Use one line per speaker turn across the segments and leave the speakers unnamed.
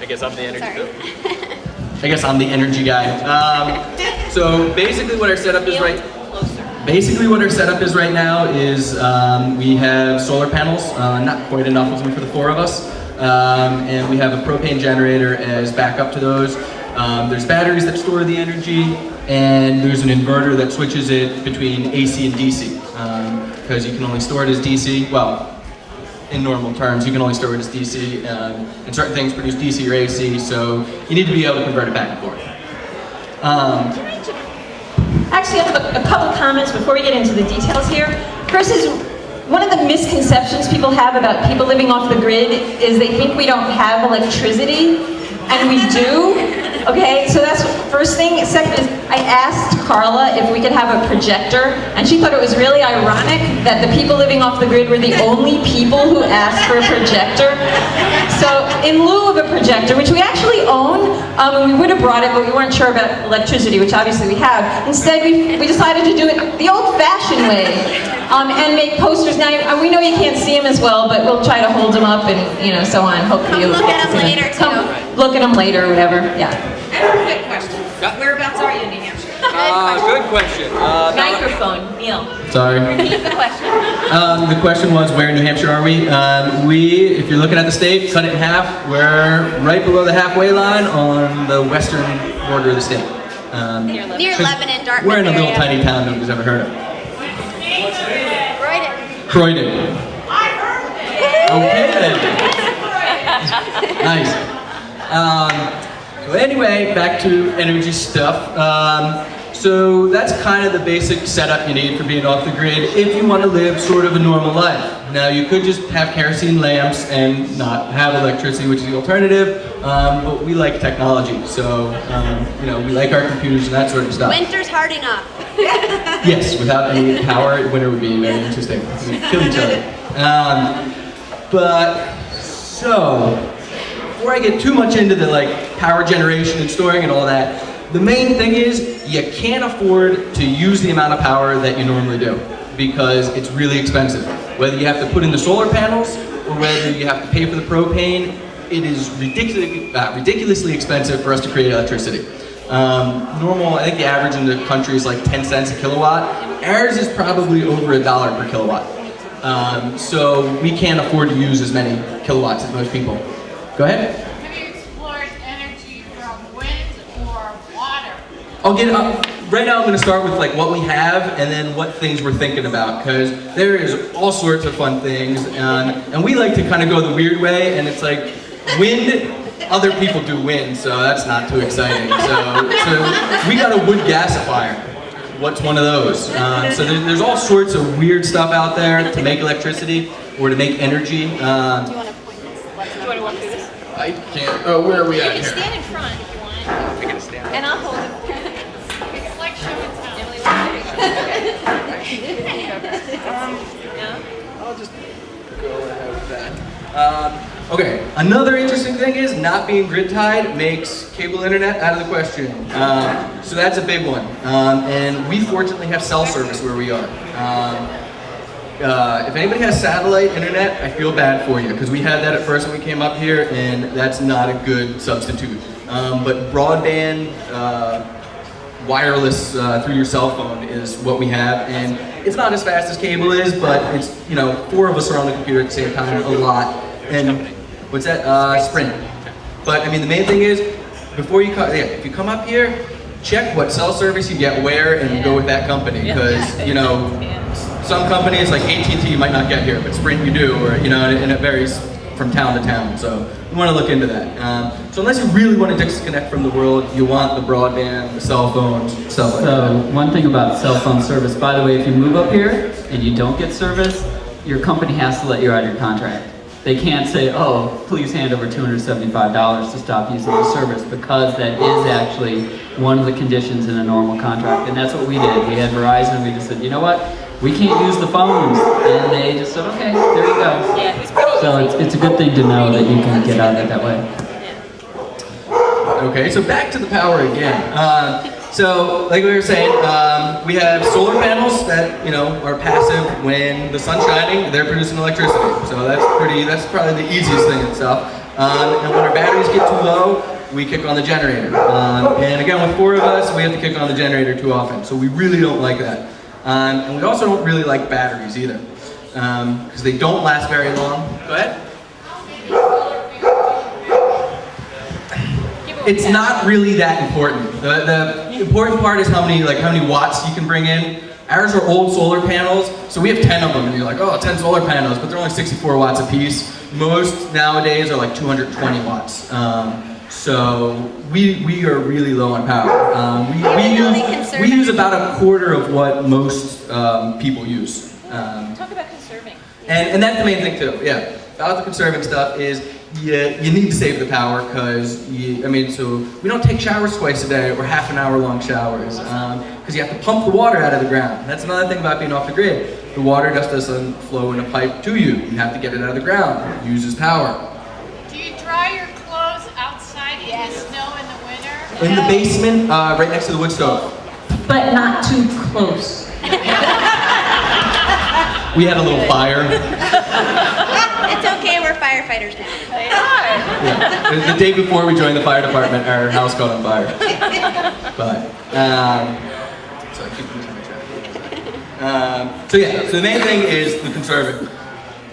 I guess I'm the energy guy.
I guess I'm the energy guy. So basically what our setup is right now is we have solar panels, not quite enough of them for the 4 of us, and we have a propane generator as backup to those. There's batteries that store the energy, and there's an inverter that switches it between AC and DC, because you can only store it as DC. Well, in normal terms, you can only store it as DC, and certain things produce DC or AC, so you need to be able to convert it back and forth.
Actually, I have a couple comments before we get into the details here. First is, one of the misconceptions people have about people living off the grid is they think we don't have electricity, and we do. Okay, so that's the first thing. Second is, I asked Carla if we could have a projector, and she thought it was really ironic that the people living off the grid were the only people who asked for a projector. So in lieu of a projector, which we actually own, and we would have brought it, but we weren't sure about electricity, which obviously we have. Instead, we decided to do it the old-fashioned way, and make posters. Now, we know you can't see them as well, but we'll try to hold them up and, so on. Hopefully you'll get to see them. Come look at them later or whatever, yeah.
I have a quick question. Whereabouts are you in New Hampshire?
Good question.
Microphone, Neil.
Sorry.
Repeat the question.
The question was, where in New Hampshire are we? If you're looking at the state, cut it in half. We're right below the halfway line on the western border of the state.
Near Lebanon, Dartmouth.
We're in a little tiny town nobody's ever heard of. Croydon. Okay then. Nice. So anyway, back to energy stuff. So that's kind of the basic setup you need for being off the grid if you want to live sort of a normal life. Now you could just have kerosene lamps and not have electricity, which is the alternative, but we like technology, so we like our computers and that sort of stuff.
Winter's hard enough.
Yes, without any power, winter would be very interesting. We'd kill each other. So, before I get too much into the power generation and storing and all that, the main thing is you can't afford to use the amount of power that you normally do because it's really expensive. Whether you have to put in the solar panels or whether you have to pay for the propane, it is ridiculously expensive for us to create electricity. I think the average in the country is like 10 cents a kilowatt. Ours is probably over $1 per kilowatt. So we can't afford to use as many kilowatts as most people. Go ahead.
Have you explored energy from wind or water?
Right now I'm going to start with what we have and then what things we're thinking about, because there is all sorts of fun things, and we like to kind of go the weird way, and it's like wind, other people do wind, so that's not too exciting. So we got a wood gasifier. What's one of those? So there's all sorts of weird stuff out there to make electricity or to make energy.
Do you want to walk through this?
I can't. Oh, where are we at
You
here?
can stand in front if you want.
I gotta stand up.
And I'll hold it.
It's like show and tell.
I'll just go ahead with that. Okay, another interesting thing is not being grid tied makes cable internet out of the question. So that's a big one. And we fortunately have cell service where we are. If anybody has satellite internet, I feel bad for you because we had that at first when we came up here, and that's not a good substitute. But broadband, wireless through your cell phone is what we have, and it's not as fast as cable is, but it's 4 of us are on the computer at the same time a lot. And what's that? Sprint. But I mean, the main thing is before you if you come up here, check what cell service you get where and go with that company, because some companies like AT&T you might not get here, but Sprint you do, or and it varies from town to town. So you want to look into that. So unless you really want to disconnect from the world, you want the broadband, the cell phones, stuff like that.
So one thing about cell phone service, by the way, if you move up here and you don't get service, your company has to let you out of your contract. They can't say, oh, please hand over $275 to stop using the service, because that is actually one of the conditions in a normal contract. And that's what we did. We had Verizon, and we just said, you know what? We can't use the phones. And they just said, okay, there you go.
Yeah, it's pretty
So it's a good thing to know that you can get out of it that way.
Okay, so back to the power again. So, like we were saying, we have solar panels that are passive. When the sun's shining, they're producing electricity. So that's probably the easiest thing and stuff. And when our batteries get too low, we kick on the generator. And again, with 4 of us, we have to kick on the generator too often. So we really don't like that. And we also don't really like batteries either, because they don't last very long. Go ahead. It's not really that important. The important part is how many watts you can bring in. Ours are old solar panels, so we have 10 of them, and you're like, oh, 10 solar panels, but they're only 64 watts a piece. Most nowadays are like 220 watts. So we are really low on power. We use about a quarter of what most people use.
Talk about conserving.
And that's the main thing too, yeah. About the conserving stuff is you need to save the power because, so we don't take showers twice a day or half an hour long showers because you have to pump the water out of the ground. That's another thing about being off the grid. The water just doesn't flow in a pipe to you. You have to get it out of the ground. It uses power.
Do you dry your clothes outside in the snow in the winter?
In the basement, right next to the wood stove.
But not too close.
We had a little fire.
It's okay, we're firefighters now.
Yeah. The day before we joined the fire department, our house caught on fire. But, so I keep losing my track. So the main thing is the conserving.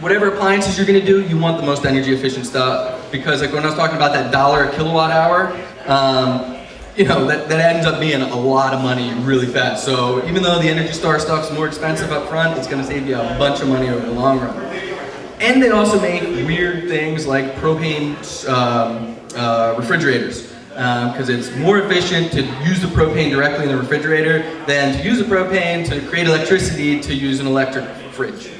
Whatever appliances you're going to do, you want the most energy efficient stuff, because like when I was talking about that $1 a kilowatt hour, that ends up being a lot of money really fast. So even though the Energy Star stuff's more expensive up front, it's going to save you a bunch of money over the long run. And they also make weird things like propane refrigerators, because it's more efficient to use the propane directly in the refrigerator than to use the propane to create electricity to use an electric fridge.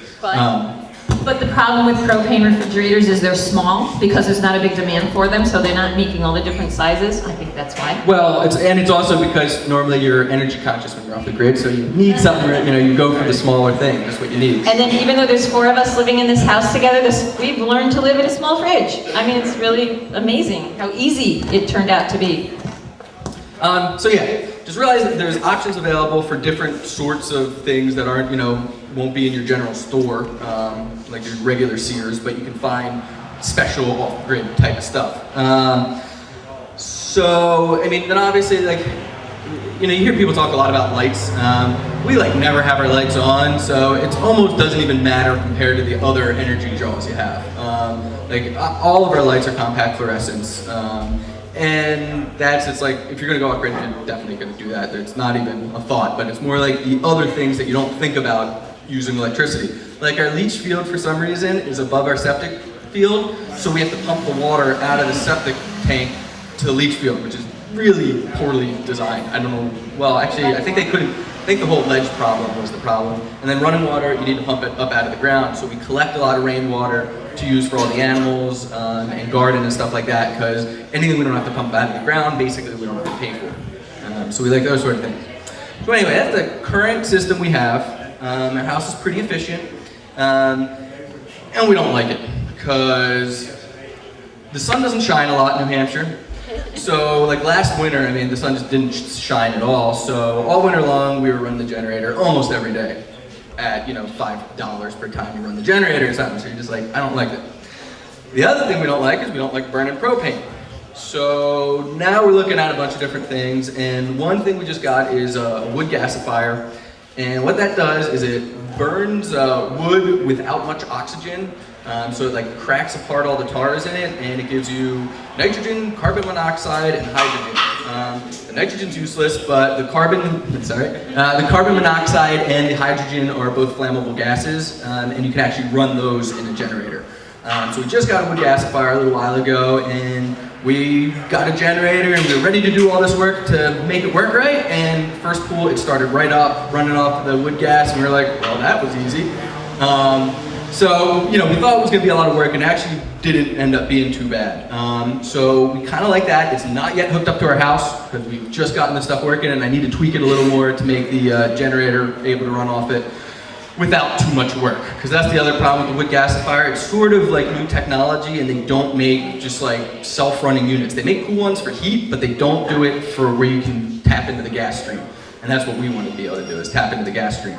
But the problem with propane refrigerators is they're small because there's not a big demand for them, so they're not making all the different sizes. I think that's why.
Well, it's also because normally you're energy conscious when you're off the grid, so you need something, you go for the smaller thing. That's what you need.
And then even though there's 4 of us living in this house together, we've learned to live in a small fridge. I mean, it's really amazing how easy it turned out to be.
Just realize that there's options available for different sorts of things that aren't, won't be in your general store, like your regular Sears, but you can find special off-grid type of stuff. Then obviously, you hear people talk a lot about lights. We never have our lights on, so it almost doesn't even matter compared to the other energy draws you have. All of our lights are compact fluorescents. And it's like, if you're gonna go off grid, you're definitely gonna do that. It's not even a thought, but it's more like the other things that you don't think about using electricity. Like our leach field, for some reason, is above our septic field, so we have to pump the water out of the septic tank to the leach field, which is really poorly designed. I don't know, well, actually, I think the whole ledge problem was the problem. And then running water, you need to pump it up out of the ground, so we collect a lot of rainwater to use for all the animals and garden and stuff like that, because anything we don't have to pump out of the ground, basically we don't have to pay for. So we like those sort of things. So anyway, that's the current system we have. Our house is pretty efficient, and we don't like it, because the sun doesn't shine a lot in New Hampshire. So last winter, the sun just didn't shine at all, so all winter long we were running the generator almost every day at $5 per time you run the generator or something, so you're just like, I don't like it. The other thing we don't like is we don't like burning propane. So now we're looking at a bunch of different things, and one thing we just got is a wood gasifier, and what that does is it burns wood without much oxygen, so it cracks apart all the tars in it, and it gives you nitrogen, carbon monoxide, and hydrogen. The nitrogen's useless, but the carbon monoxide and the hydrogen are both flammable gases, and you can actually run those in a generator. So we just got a wood gasifier a little while ago, and we got a generator, and we were ready to do all this work to make it work right, and first pull, it started right up, running off the wood gas, and we were like, well, that was easy. So, we thought it was going to be a lot of work, and actually didn't end up being too bad. So we kind of like that. It's not yet hooked up to our house, because we've just gotten this stuff working, and I need to tweak it a little more to make the generator able to run off it without too much work. Because that's the other problem with the wood gasifier. It's sort of like new technology, and they don't make just self-running units. They make cool ones for heat, but they don't do it for where you can tap into the gas stream. And that's what we want to be able to do, is tap into the gas stream.